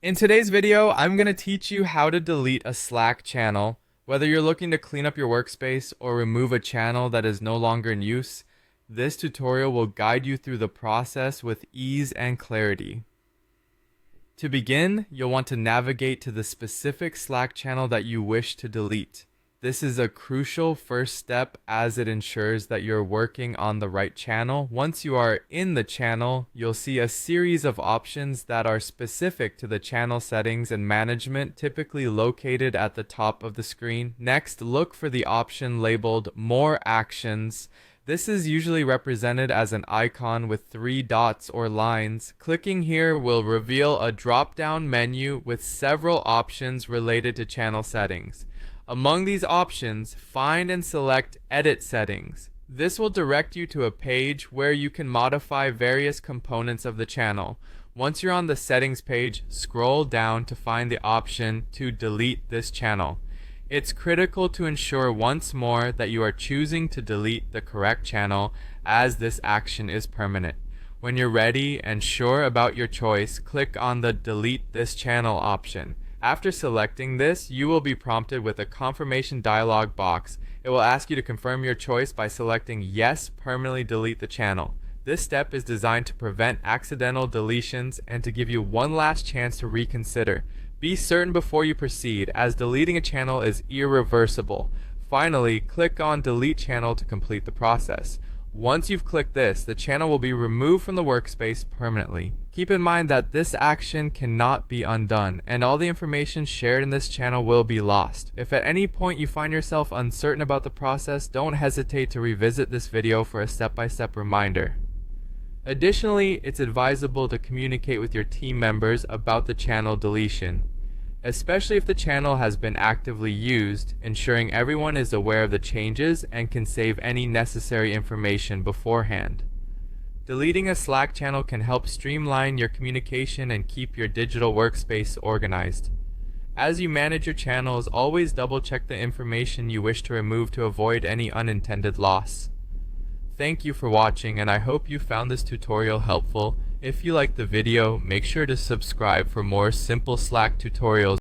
In today's video, I'm going to teach you how to delete a Slack channel. Whether you're looking to clean up your workspace or remove a channel that is no longer in use, this tutorial will guide you through the process with ease and clarity. To begin, you'll want to navigate to the specific Slack channel that you wish to delete. This is a crucial first step as it ensures that you're working on the right channel. Once you are in the channel, you'll see a series of options that are specific to the channel settings and management, typically located at the top of the screen. Next, look for the option labeled More Actions. This is usually represented as an icon with 3 dots or lines. Clicking here will reveal a drop-down menu with several options related to channel settings. Among these options, find and select Edit Settings. This will direct you to a page where you can modify various components of the channel. Once you're on the settings page, scroll down to find the option to delete this channel. It's critical to ensure once more that you are choosing to delete the correct channel, as this action is permanent. When you're ready and sure about your choice, click on the Delete This Channel option. After selecting this, you will be prompted with a confirmation dialog box. It will ask you to confirm your choice by selecting Yes, permanently delete the channel. This step is designed to prevent accidental deletions and to give you one last chance to reconsider. Be certain before you proceed, as deleting a channel is irreversible. Finally, click on Delete Channel to complete the process. Once you've clicked this, the channel will be removed from the workspace permanently. Keep in mind that this action cannot be undone, and all the information shared in this channel will be lost. If at any point you find yourself uncertain about the process, don't hesitate to revisit this video for a step-by-step reminder. Additionally, it's advisable to communicate with your team members about the channel deletion, especially if the channel has been actively used, ensuring everyone is aware of the changes and can save any necessary information beforehand. Deleting a Slack channel can help streamline your communication and keep your digital workspace organized. As you manage your channels, always double-check the information you wish to remove to avoid any unintended loss. Thank you for watching, and I hope you found this tutorial helpful. If you liked the video, make sure to subscribe for more simple Slack tutorials.